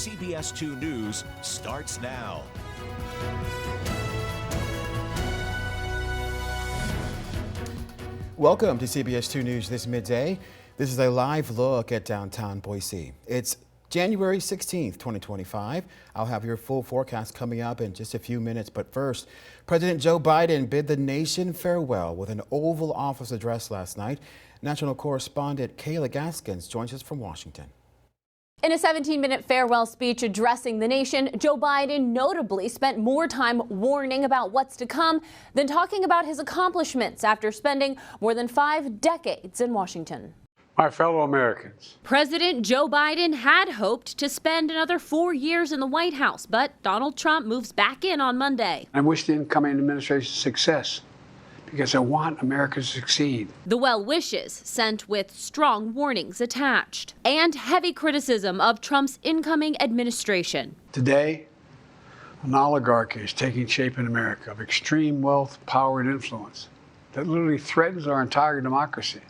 CBS 2 News starts now. Welcome to CBS 2 News this midday. This is a live look at downtown Boise. It's January 16th, 2025. I'll have your full forecast coming up in just a few minutes. But first, President Joe Biden bid the nation farewell with an Oval Office address last night. National correspondent Kayla Gaskins joins us from Washington. In a 17-minute farewell speech addressing the nation, Joe Biden notably spent more time warning about what's to come than talking about his accomplishments after spending more than 5 decades in Washington. My fellow Americans. President Joe Biden had hoped to spend another 4 years in the White House, but Donald Trump moves back in on Monday. I wish the incoming administration success because I want America to succeed. The well wishes sent with strong warnings attached and heavy criticism of Trump's incoming administration. Today, an oligarchy is taking shape in America of extreme wealth, power, and influence that literally threatens our entire democracy,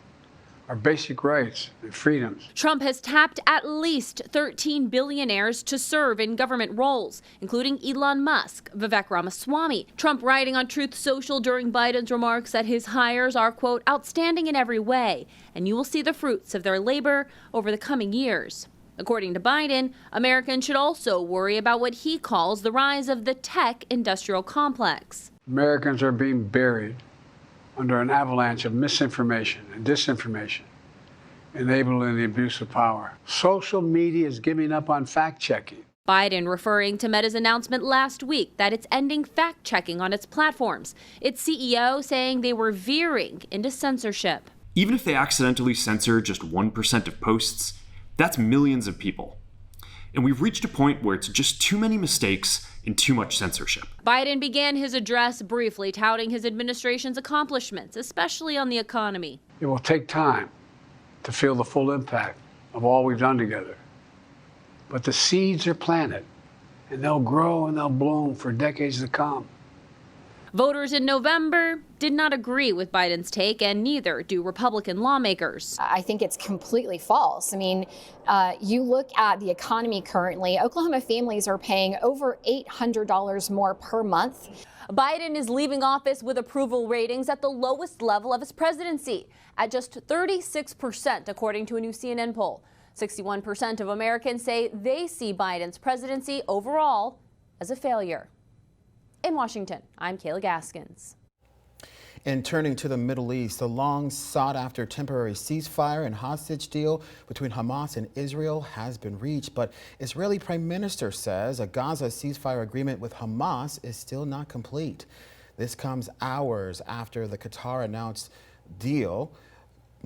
our basic rights and freedoms. Trump has tapped at least 13 billionaires to serve in government roles, including Elon Musk, Vivek Ramaswamy. Trump writing on Truth Social during Biden's remarks that his hires are, quote, outstanding in every way, and you will see the fruits of their labor over the coming years. According to Biden, Americans should also worry about what he calls the rise of the tech industrial complex. Americans are being buried under an avalanche of misinformation and disinformation, enabling the abuse of power. Social media is giving up on fact-checking. Biden referring to Meta's announcement last week that it's ending fact-checking on its platforms. Its CEO saying they were veering into censorship. Even if they accidentally censor just 1% of posts, that's millions of people. And we've reached a point where it's just too many mistakes and too much censorship. Biden began his address briefly touting his administration's accomplishments, especially on the economy. It will take time to feel the full impact of all we've done together. But the seeds are planted, and they'll grow and they'll bloom for decades to come. Voters in November did not agree with Biden's take, and neither do Republican lawmakers. I think it's completely false. I mean, you look at the economy currently, Oklahoma families are paying over $800 more per month. Biden is leaving office with approval ratings at the lowest level of his presidency, at just 36%, according to a new CNN poll. 61% of Americans say they see Biden's presidency overall as a failure. In Washington, I'm Kayla Gaskins. And turning to the Middle East, the long sought after temporary ceasefire and hostage deal between Hamas and Israel has been reached, but Israeli Prime Minister says a Gaza ceasefire agreement with Hamas is still not complete. This comes hours after the Qatar announced deal.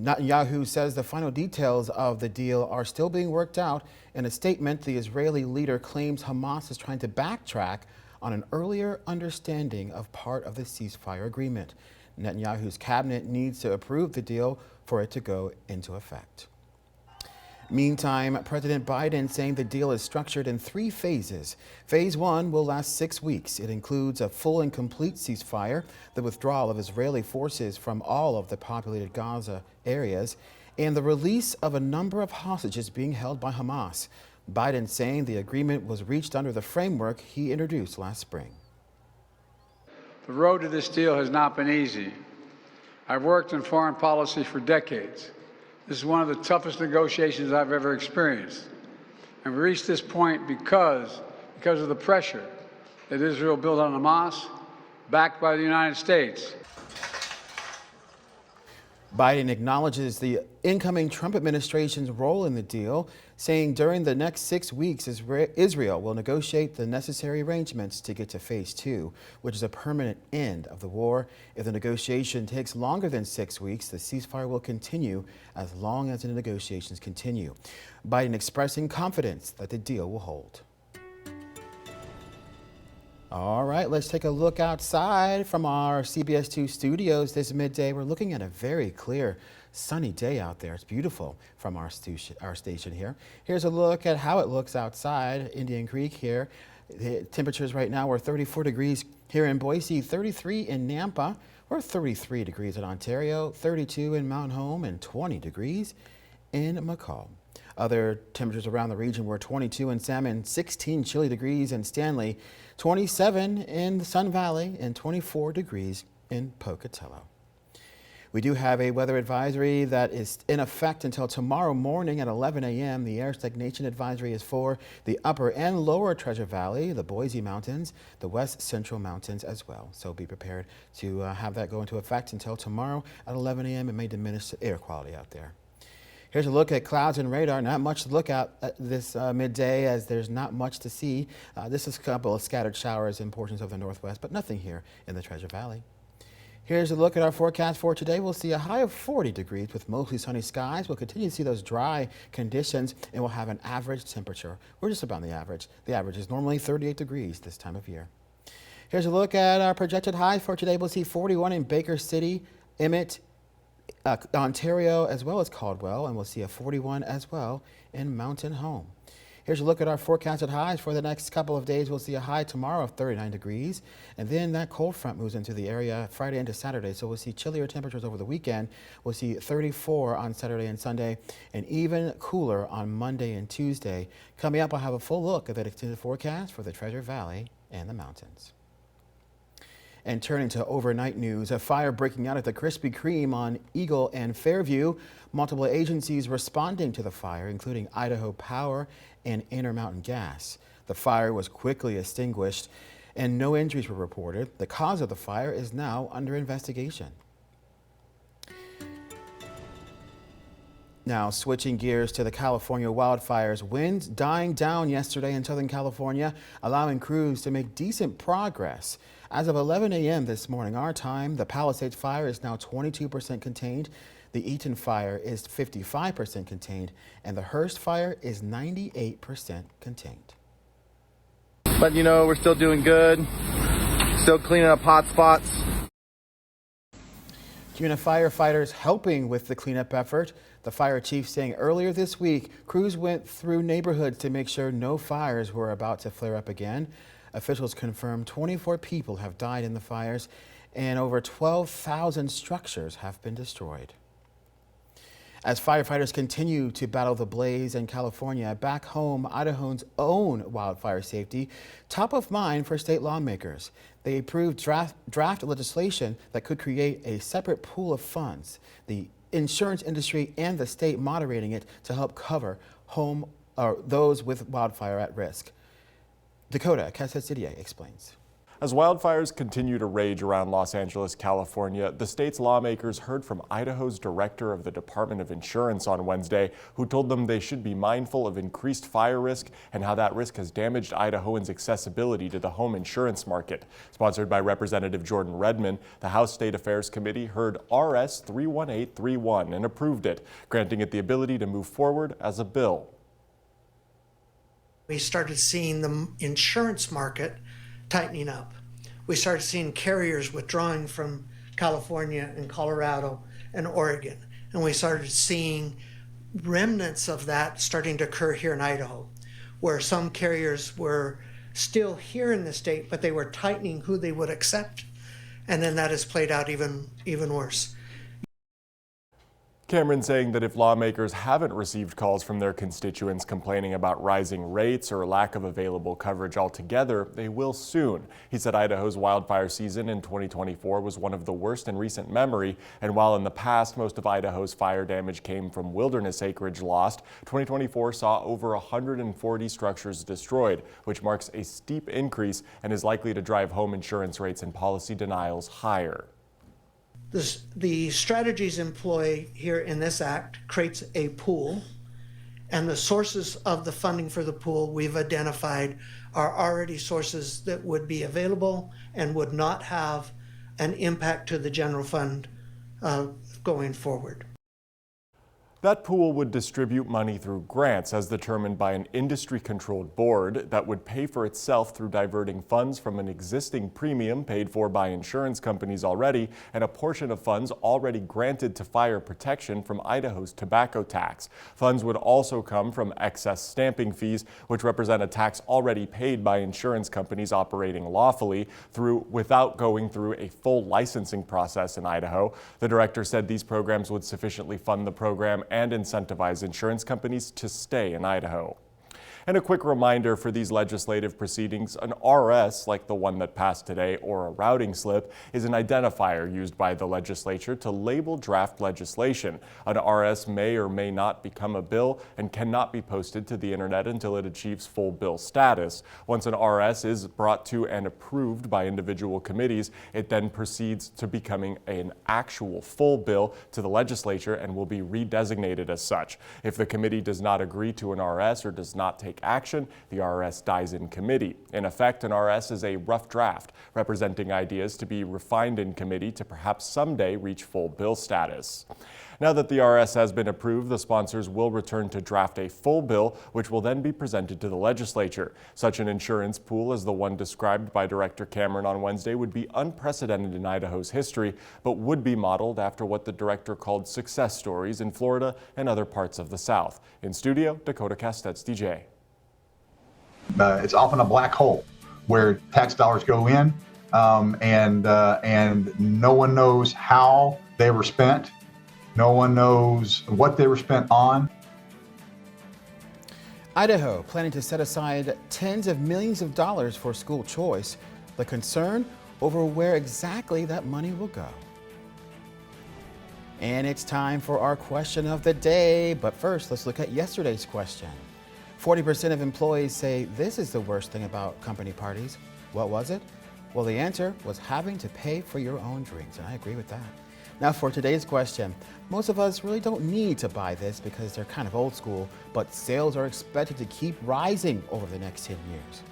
Netanyahu says the final details of the deal are still being worked out. In a statement, the Israeli leader claims Hamas is trying to backtrack on an earlier understanding of part of the ceasefire agreement. Netanyahu's cabinet needs to approve the deal for it to go into effect. Meantime, President Biden saying the deal is structured in 3 phases. Phase 1 will last 6 weeks. It includes a full and complete ceasefire, the withdrawal of Israeli forces from all of the populated Gaza areas, and the release of a number of hostages being held by Hamas. Biden saying the agreement was reached under the framework he introduced last spring. The road to this deal has not been easy. I've worked in foreign policy for decades. This is one of the toughest negotiations I've ever experienced. And we reached this point because of the pressure that Israel built on Hamas, backed by the United States. Biden acknowledges the incoming Trump administration's role in the deal, saying during the next 6 weeks, Israel will negotiate the necessary arrangements to get to phase 2, which is a permanent end of the war. If the negotiation takes longer than 6 weeks, the ceasefire will continue as long as the negotiations continue. Biden expressing confidence that the deal will hold. All right, let's take a look outside from our CBS 2 studios this midday. We're looking at a very clear, sunny day out there. It's beautiful from our station here. Here's a look at how it looks outside Indian Creek here. The temperatures right now are 34 degrees here in Boise, 33 in Nampa. We're 33 degrees in Ontario, 32 in Mount Home, and 20 degrees in McCall. Other temperatures around the region were 22 in Salmon, 16 chilly degrees in Stanley, 27 in the Sun Valley, and 24 degrees in Pocatello. We do have a weather advisory that is in effect until tomorrow morning at 11 a.m. The air stagnation advisory is for the upper and lower Treasure Valley, the Boise Mountains, the West Central Mountains as well. So be prepared to have that go into effect until tomorrow at 11 a.m. It may diminish the air quality out there. Here's a look at clouds and radar. Not much to look at this midday as there's not much to see. This is a couple of scattered showers in portions of the northwest, but nothing here in the Treasure Valley. Here's a look at our forecast for today. We'll see a high of 40 degrees with mostly sunny skies. We'll continue to see those dry conditions and we'll have an average temperature. We're just about the average. The average is normally 38 degrees this time of year. Here's a look at our projected highs for today. We'll see 41 in Baker City, Emmett, Ontario, as well as Caldwell, and we'll see a 41 as well in Mountain Home. Here's a look at our forecasted highs for the next couple of days. We'll see a high tomorrow of 39 degrees, and then that cold front moves into the area Friday into Saturday, so we'll see chillier temperatures over the weekend. We'll see 34 on Saturday and Sunday, and even cooler on Monday and Tuesday. Coming up, I'll have a full look at that extended forecast for the Treasure Valley and the mountains. And turning to overnight news, a fire breaking out at the Krispy Kreme on Eagle and Fairview. Multiple agencies responding to the fire, including Idaho Power and Intermountain Gas. The fire was quickly extinguished and no injuries were reported. The cause of the fire is now under investigation. Now, switching gears to the California wildfires, winds dying down yesterday in Southern California, allowing crews to make decent progress. As of 11 a.m. this morning, our time, the Palisades fire is now 22% contained, the Eaton fire is 55% contained, and the Hearst fire is 98% contained. But you know, we're still doing good, still cleaning up hot spots. CUNA firefighters helping with the cleanup effort. The fire chief saying earlier this week, crews went through neighborhoods to make sure no fires were about to flare up again. Officials confirmed 24 people have died in the fires and over 12,000 structures have been destroyed. As firefighters continue to battle the blaze in California, back home, Idaho's own wildfire safety top of mind for state lawmakers. They approved draft legislation that could create a separate pool of funds. The insurance industry and the state moderating it to help cover those with wildfire at risk. Dakota Cassasidier explains. As wildfires continue to rage around Los Angeles, California, the state's lawmakers heard from Idaho's director of the Department of Insurance on Wednesday, who told them they should be mindful of increased fire risk and how that risk has damaged Idahoans' accessibility to the home insurance market. Sponsored by Representative Jordan Redmond, the House State Affairs Committee heard RS 31831 and approved it, granting it the ability to move forward as a bill. We started seeing the insurance market tightening up. We started seeing carriers withdrawing from California and Colorado and Oregon. And we started seeing remnants of that starting to occur here in Idaho, where some carriers were still here in the state, but they were tightening who they would accept. And then that has played out even worse. Cameron saying that if lawmakers haven't received calls from their constituents complaining about rising rates or lack of available coverage altogether, they will soon. He said Idaho's wildfire season in 2024 was one of the worst in recent memory, and while in the past most of Idaho's fire damage came from wilderness acreage lost, 2024 saw over 140 structures destroyed, which marks a steep increase and is likely to drive home insurance rates and policy denials higher. The strategies employed here in this act creates a pool, and the sources of the funding for the pool we've identified are already sources that would be available and would not have an impact to the general fund going forward. That pool would distribute money through grants as determined by an industry-controlled board that would pay for itself through diverting funds from an existing premium paid for by insurance companies already and a portion of funds already granted to fire protection from Idaho's tobacco tax. Funds would also come from excess stamping fees, which represent a tax already paid by insurance companies operating lawfully without going through a full licensing process in Idaho. The director said these programs would sufficiently fund the program and incentivize insurance companies to stay in Idaho. And a quick reminder for these legislative proceedings, an RS like the one that passed today or a routing slip is an identifier used by the legislature to label draft legislation. An RS may or may not become a bill and cannot be posted to the internet until it achieves full bill status. Once an RS is brought to and approved by individual committees, it then proceeds to becoming an actual full bill to the legislature and will be redesignated as such. If the committee does not agree to an RS or does not take action, the RS dies in committee. In effect, an RS is a rough draft representing ideas to be refined in committee to perhaps someday reach full bill status. Now that the RS has been approved, the sponsors will return to draft a full bill, which will then be presented to the legislature. Such an insurance pool as the one described by Director Cameron on Wednesday would be unprecedented in Idaho's history, but would be modeled after what the director called success stories in Florida and other parts of the South. In studio, Dakota Castett's DJ. It's often a black hole where tax dollars go in and no one knows how they were spent. No one knows what they were spent on. Idaho planning to set aside tens of millions of dollars for school choice. The concern over where exactly that money will go. And it's time for our question of the day. But first, let's look at yesterday's question. 40% of employees say this is the worst thing about company parties. What was it? Well, the answer was having to pay for your own drinks, and I agree with that. Now for today's question, most of us really don't need to buy this because they're kind of old school, but sales are expected to keep rising over the next 10 years.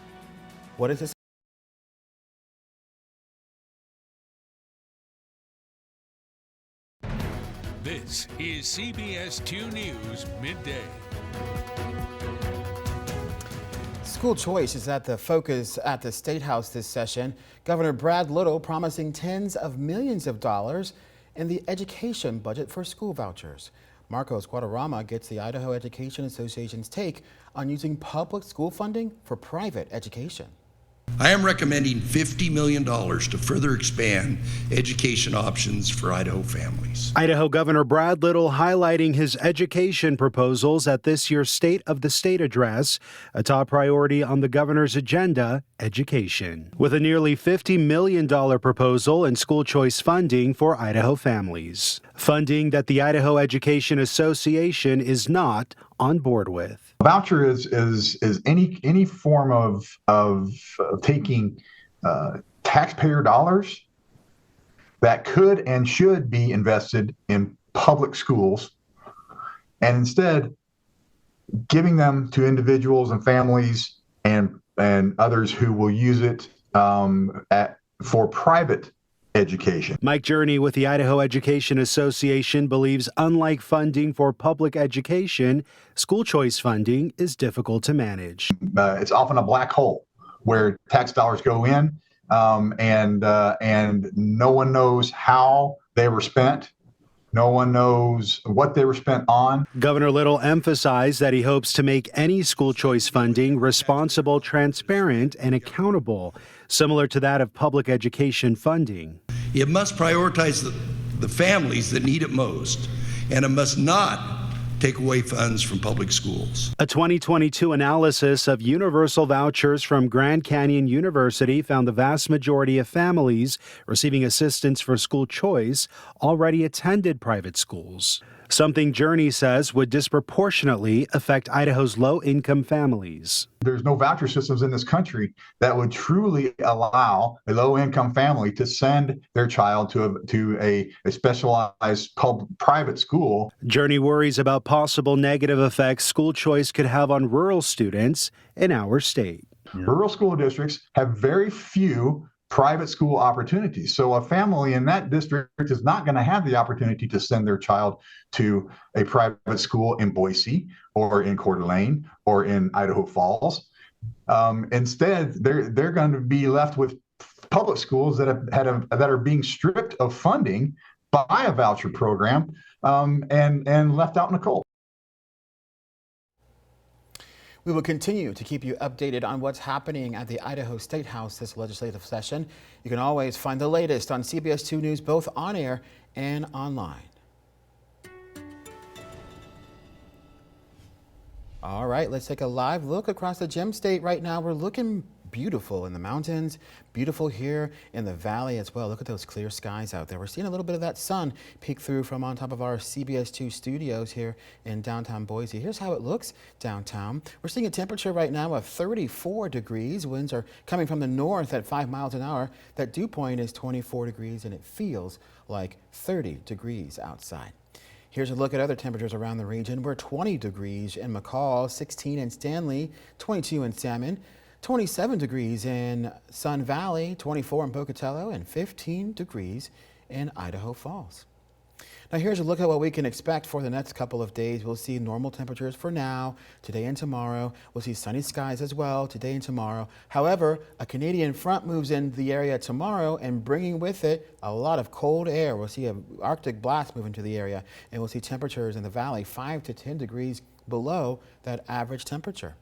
What is this? This is CBS 2 News Midday. School choice is at the focus at the State House this session. Governor Brad Little promising tens of millions of dollars in the education budget for school vouchers. Marcos Guadarrama gets the Idaho Education Association's take on using public school funding for private education. I am recommending $50 million to further expand education options for Idaho families. Idaho Governor Brad Little highlighting his education proposals at this year's State of the State address. A top priority on the governor's agenda, education. With a nearly $50 million proposal in school choice funding for Idaho families. Funding that the Idaho Education Association is not on board with. A voucher is any form of taking taxpayer dollars that could and should be invested in public schools and instead giving them to individuals and families and others who will use it for private education. Mike Journey with the Idaho Education Association believes unlike funding for public education, school choice funding is difficult to manage. It's often a black hole where tax dollars go in and no one knows how they were spent. No one knows what they were spent on. Governor Little emphasized that he hopes to make any school choice funding responsible, transparent, and accountable, similar to that of public education funding. It must prioritize the families that need it most, and it must not take away funds from public schools. A 2022 analysis of universal vouchers from Grand Canyon University found the vast majority of families receiving assistance for school choice already attended private schools. Something Journey says would disproportionately affect Idaho's low-income families. There's no voucher systems in this country that would truly allow a low-income family to send their child to a specialized private school. Journey worries about possible negative effects school choice could have on rural students in our state. Rural school districts have very few private school opportunities. So a family in that district is not going to have the opportunity to send their child to a private school in Boise or in Coeur d'Alene or in Idaho Falls. Instead, they're going to be left with public schools that are being stripped of funding by a voucher program and left out in the cold. We will continue to keep you updated on what's happening at the Idaho State House this legislative session. You can always find the latest on CBS 2 News both on air and online. All right, let's take a live look across the Gem State right now. We're looking beautiful in the mountains, beautiful here in the valley as well. Look at those clear skies out there. We're seeing a little bit of that sun peek through from on top of our CBS 2 studios here in downtown Boise. Here's how it looks downtown. We're seeing a temperature right now of 34 degrees. Winds are coming from the north at 5 miles an hour. That dew point is 24 degrees and it feels like 30 degrees outside. Here's a look at other temperatures around the region. We're 20 degrees in McCall, 16 in Stanley, 22 in Salmon, 27 degrees in Sun Valley, 24 in Pocatello, and 15 degrees in Idaho Falls. Now here's a look at what we can expect for the next couple of days. We'll see normal temperatures for now, today and tomorrow. We'll see sunny skies as well today and tomorrow. However, a Canadian front moves into the area tomorrow and bringing with it a lot of cold air. We'll see an Arctic blast move into the area and we'll see temperatures in the valley 5 to 10 degrees below that average temperature.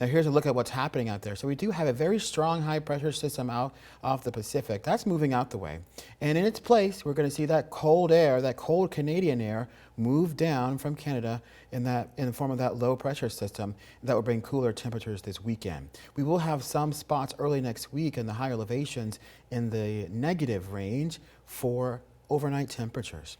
Now here's a look at what's happening out there. So we do have a very strong high pressure system out off the Pacific. That's moving out the way. And in its place, we're going to see that cold air, that cold Canadian air move down from Canada in the form of that low pressure system that will bring cooler temperatures this weekend. We will have some spots early next week in the higher elevations in the negative range for overnight temperatures.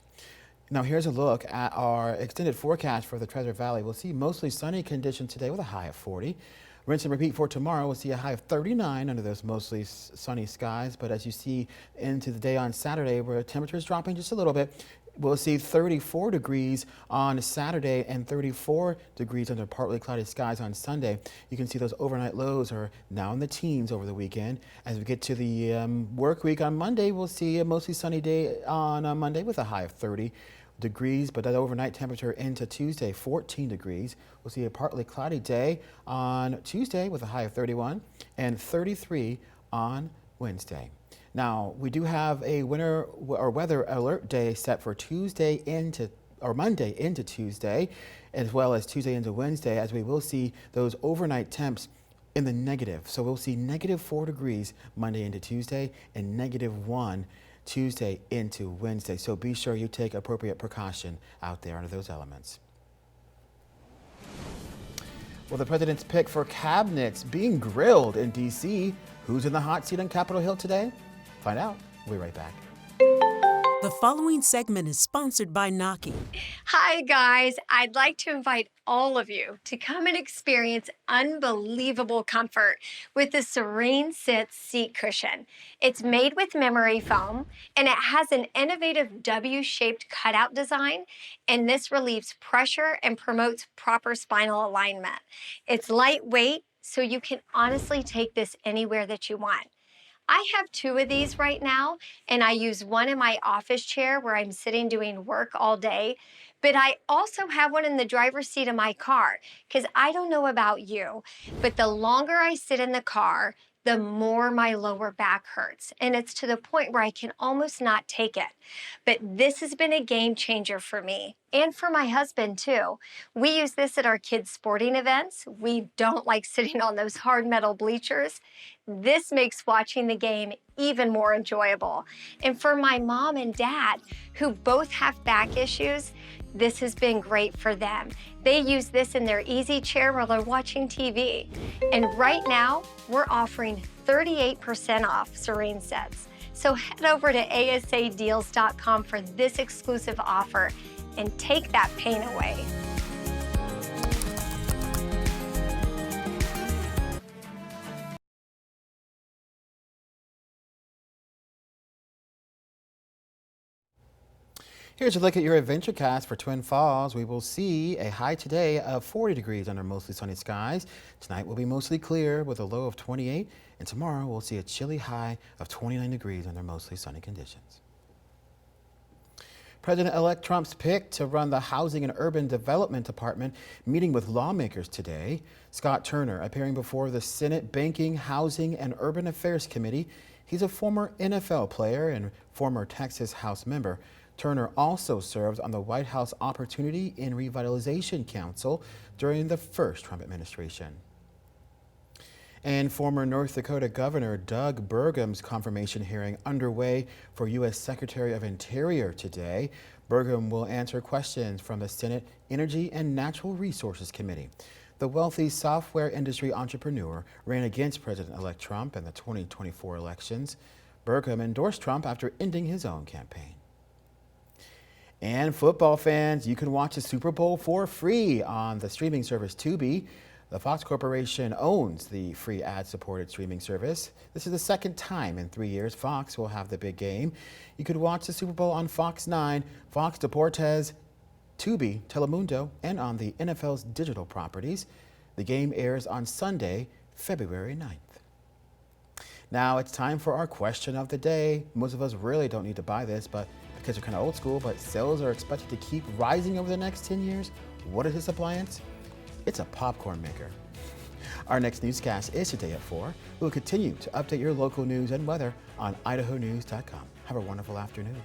Now here's a look at our extended forecast for the Treasure Valley. We'll see mostly sunny conditions today with a high of 40. Rinse and repeat for tomorrow. We'll see a high of 39 under those mostly sunny skies. But as you see into the day on Saturday, where temperatures dropping just a little bit, we'll see 34 degrees on Saturday and 34 degrees under partly cloudy skies on Sunday. You can see those overnight lows are now in the teens over the weekend. As we get to the work week on Monday, we'll see a mostly sunny day on Monday with a high of 30 degrees, but that overnight temperature into Tuesday, 14 degrees. We'll see a partly cloudy day on Tuesday with a high of 31 and 33 on Wednesday. Now, we do have a winter or weather alert day set for Monday into Tuesday, as well as Tuesday into Wednesday, as we will see those overnight temps in the negative. So we'll see -4 degrees Monday into Tuesday and -1 Tuesday into Wednesday. So be sure you take appropriate precaution out there under those elements. Well, the president's pick for cabinets being grilled in D.C. Who's in the hot seat on Capitol Hill today? Find out. We'll be right back. The following segment is sponsored by Naki. Hi, guys. I'd like to invite all of you to come and experience unbelievable comfort with the Serene Sit seat cushion. It's made with memory foam, and it has an innovative W-shaped cutout design, and this relieves pressure and promotes proper spinal alignment. It's lightweight, so you can honestly take this anywhere that you want. I have 2 of these right now, and I use one in my office chair where I'm sitting doing work all day, but I also have one in the driver's seat of my car, because I don't know about you, but the longer I sit in the car, the more my lower back hurts, and it's to the point where I can almost not take it. But this has been a game changer for me and for my husband too. We use this at our kids' sporting events. We don't like sitting on those hard metal bleachers. This makes watching the game even more enjoyable. And for my mom and dad, who both have back issues, this has been great for them. They use this in their easy chair while they're watching TV. And right now, we're offering 38% off Serene Sets. So head over to asadeals.com for this exclusive offer and take that pain away. Here's a look at your adventure cast for Twin Falls. We will see a high today of 40 degrees under mostly sunny skies. Tonight will be mostly clear with a low of 28. And tomorrow we'll see a chilly high of 29 degrees under mostly sunny conditions. President-elect Trump's pick to run the Housing and Urban Development Department meeting with lawmakers today. Scott Turner appearing before the Senate Banking, Housing, and Urban Affairs Committee. He's a former NFL player and former Texas House member. Turner also served on the White House Opportunity and Revitalization Council during the first Trump administration. And former North Dakota Governor Doug Burgum's confirmation hearing underway for U.S. Secretary of Interior today. Burgum will answer questions from the Senate Energy and Natural Resources Committee. The wealthy software industry entrepreneur ran against President-elect Trump in the 2024 elections. Burgum endorsed Trump after ending his own campaign. And football fans, you can watch the Super Bowl for free on the streaming service Tubi. The Fox Corporation owns the free ad-supported streaming service. This is the second time in 3 years Fox will have the big game. You could watch the Super Bowl on Fox 9, Fox Deportes, Tubi, Telemundo, and on the NFL's digital properties. The game airs on Sunday, February 9th. Now it's time for our question of the day. Most of us really don't need to buy this, but because you're kind of old school, but sales are expected to keep rising over the next 10 years. What is this appliance? It's a popcorn maker. Our next newscast is today at 4. We'll continue to update your local news and weather on idahonews.com. Have a wonderful afternoon.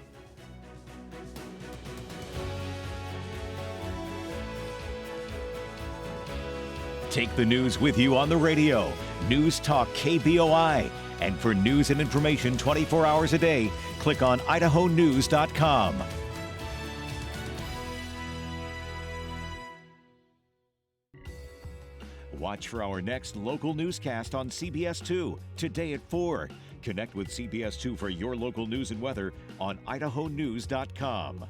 Take the news with you on the radio. News Talk KBOI. And for news and information 24 hours a day, click on idahonews.com. Watch for our next local newscast on CBS 2, today at 4. Connect with CBS 2 for your local news and weather on idahonews.com.